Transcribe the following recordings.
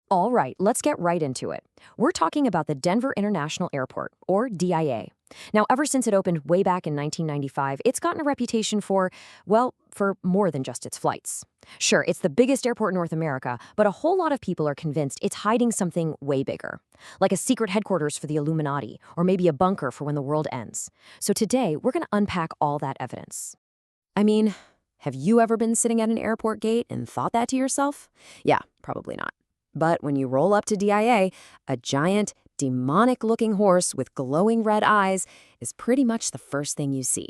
All right, let's get right into it. We're talking about the Denver International Airport, or DIA. Now, ever since it opened way back in 1995, it's gotten a reputation for, well, for more than just its flights. Sure, it's the biggest airport in North America, but a whole lot of people are convinced it's hiding something way bigger, like a secret headquarters for the Illuminati, or maybe a bunker for when the world ends. So today, we're going to unpack all that evidence. I mean, have you ever been sitting at an airport gate and thought that to yourself? Yeah, probably not. But when you roll up to DIA, a giant, demonic-looking horse with glowing red eyes is pretty much the first thing you see.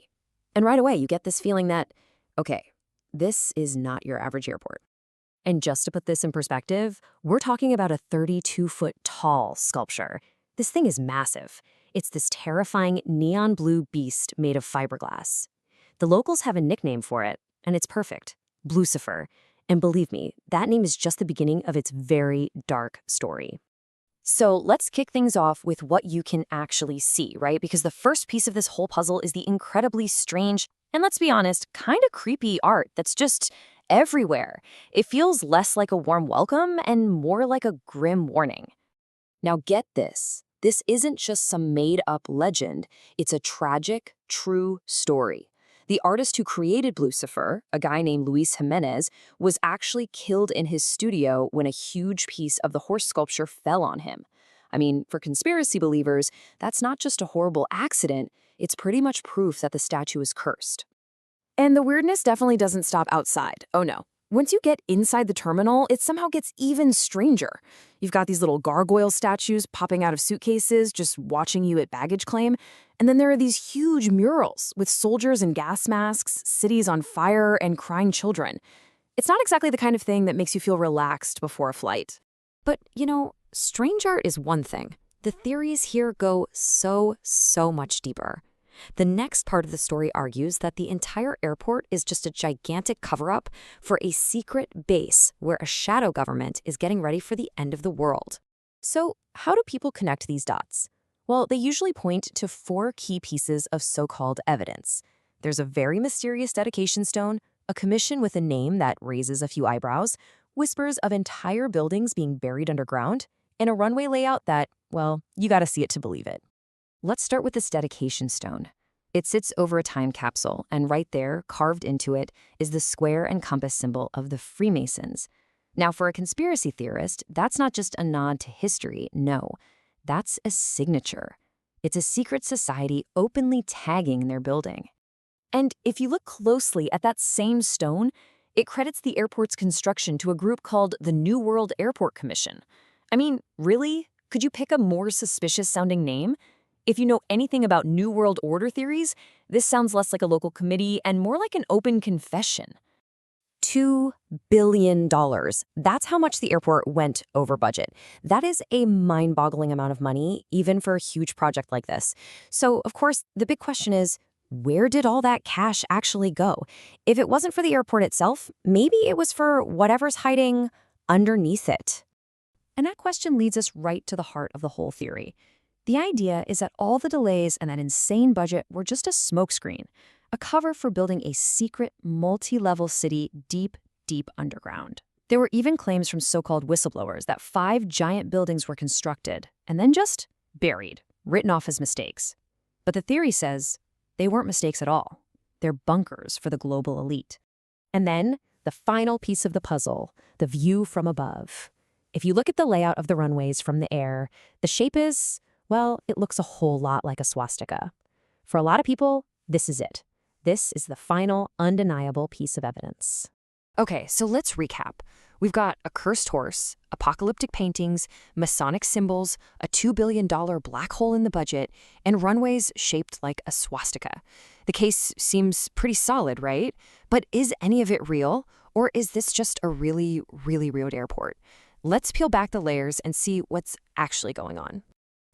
And right away, you get this feeling that, okay, this is not your average airport. And just to put this in perspective, we're talking about a 32-foot tall sculpture. This thing is massive. It's this terrifying neon blue beast made of fiberglass. The locals have a nickname for it, and it's perfect: Blucifer. And believe me, that name is just the beginning of its very dark story. So let's kick things off with what you can actually see, right? Because the first piece of this whole puzzle is the incredibly strange, and let's be honest, kind of creepy art that's just everywhere. It feels less like a warm welcome and more like a grim warning. Now get this. This isn't just some made-up legend. It's a tragic, true story. The artist who created Blucifer, a guy named Luis Jimenez, was actually killed in his studio when a huge piece of the horse sculpture fell on him. I mean, for conspiracy believers, that's not just a horrible accident, it's pretty much proof that the statue is cursed. And the weirdness definitely doesn't stop outside. Oh no. Once you get inside the terminal, it somehow gets even stranger. You've got these little gargoyle statues popping out of suitcases, just watching you at baggage claim. And then there are these huge murals with soldiers in gas masks, cities on fire, and crying children. It's not exactly the kind of thing that makes you feel relaxed before a flight. But, strange art is one thing. The theories here go so much deeper. The next part of the story argues that the entire airport is just a gigantic cover-up for a secret base where a shadow government is getting ready for the end of the world. So, how do people connect these dots? Well, they usually point to 4 key pieces of so-called evidence. There's a very mysterious dedication stone, a commission with a name that raises a few eyebrows, whispers of entire buildings being buried underground, and a runway layout that, well, you gotta see it to believe it. Let's start with this dedication stone. It sits over a time capsule, and right there, carved into it, is the square and compass symbol of the Freemasons. Now, for a conspiracy theorist, that's not just a nod to history, no. That's a signature. It's a secret society openly tagging their building. And if you look closely at that same stone, it credits the airport's construction to a group called the New World Airport Commission. I mean, really? Could you pick a more suspicious-sounding name? If you know anything about New World Order theories, this sounds less like a local committee and more like an open confession. $2 billion. That's how much the airport went over budget. That is a mind-boggling amount of money, even for a huge project like this. So, of course, the big question is, where did all that cash actually go? If it wasn't for the airport itself, maybe it was for whatever's hiding underneath it. And that question leads us right to the heart of the whole theory. The idea is that all the delays and that insane budget were just a smokescreen, a cover for building a secret, multi-level city deep underground. There were even claims from so-called whistleblowers that 5 giant buildings were constructed and then just buried, written off as mistakes. But the theory says they weren't mistakes at all. They're bunkers for the global elite. And then, the final piece of the puzzle, the view from above. If you look at the layout of the runways from the air, the shape is, well, it looks a whole lot like a swastika. For a lot of people, this is it. This is the final, undeniable piece of evidence. Okay, so let's recap. We've got a cursed horse, apocalyptic paintings, Masonic symbols, a $2 billion black hole in the budget, and runways shaped like a swastika. The case seems pretty solid, right? But is any of it real? Or is this just a really weird airport? Let's peel back the layers and see what's actually going on.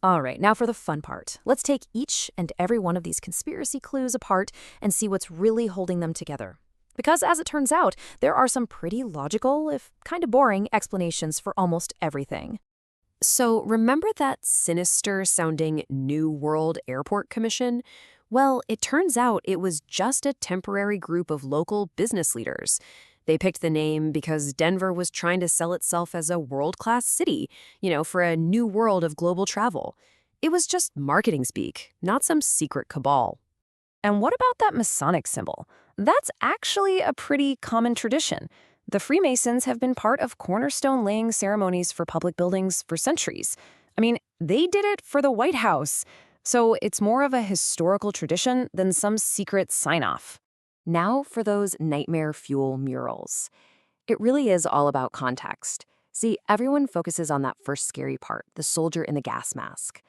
All right, now for the fun part. Let's take each and every one of these conspiracy clues apart and see what's really holding them together. Because as it turns out, there are some pretty logical, if kind of boring, explanations for almost everything. So remember that sinister-sounding New World Airport Commission? Well, it turns out it was just a temporary group of local business leaders. They picked the name because Denver was trying to sell itself as a world-class city, for a new world of global travel. It was just marketing speak, not some secret cabal. And what about that Masonic symbol? That's actually a pretty common tradition. The Freemasons have been part of cornerstone laying ceremonies for public buildings for centuries. I mean, they did it for the White House. So it's more of a historical tradition than some secret sign-off. Now for those nightmare fuel murals. It really is all about context. See, everyone focuses on that first scary part, the soldier in the gas mask.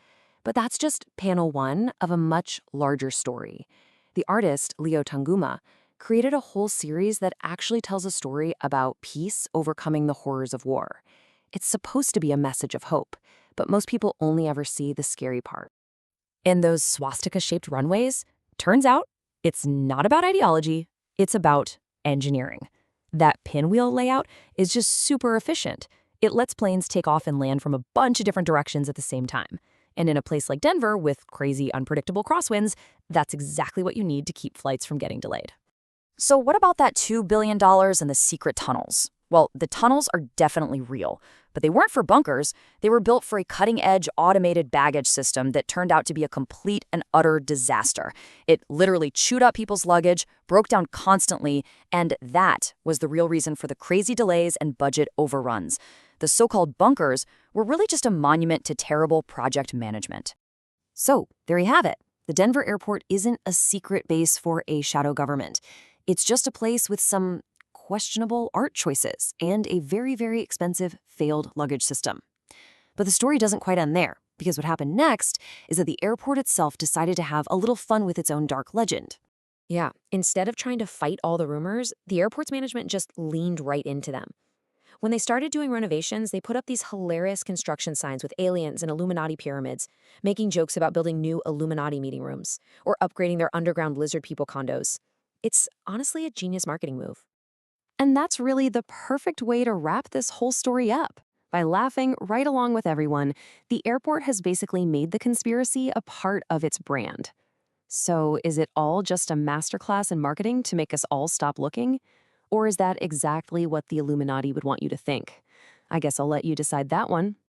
But that's just panel one of a much larger story. The artist, Leo Tanguma, created a whole series that actually tells a story about peace overcoming the horrors of war. It's supposed to be a message of hope, but most people only ever see the scary part. And those swastika-shaped runways, turns out it's not about ideology, it's about engineering. That pinwheel layout is just super efficient. It lets planes take off and land from a bunch of different directions at the same time. And in a place like Denver, with crazy, unpredictable crosswinds, that's exactly what you need to keep flights from getting delayed. So what about that $2 billion and the secret tunnels? Well, the tunnels are definitely real, but they weren't for bunkers. They were built for a cutting-edge automated baggage system that turned out to be a complete and utter disaster. It literally chewed up people's luggage, broke down constantly, and that was the real reason for the crazy delays and budget overruns. The so-called bunkers were really just a monument to terrible project management. So, there you have it. The Denver airport isn't a secret base for a shadow government. It's just a place with some questionable art choices and a very, very expensive failed luggage system. But the story doesn't quite end there, because what happened next is that the airport itself decided to have a little fun with its own dark legend. Yeah, instead of trying to fight all the rumors, the airport's management just leaned right into them. When they started doing renovations, they put up these hilarious construction signs with aliens and Illuminati pyramids, making jokes about building new Illuminati meeting rooms, or upgrading their underground lizard people condos. It's honestly a genius marketing move. And that's really the perfect way to wrap this whole story up. By laughing right along with everyone, the airport has basically made the conspiracy a part of its brand. So is it all just a masterclass in marketing to make us all stop looking? Or is that exactly what the Illuminati would want you to think? I guess I'll let you decide that one.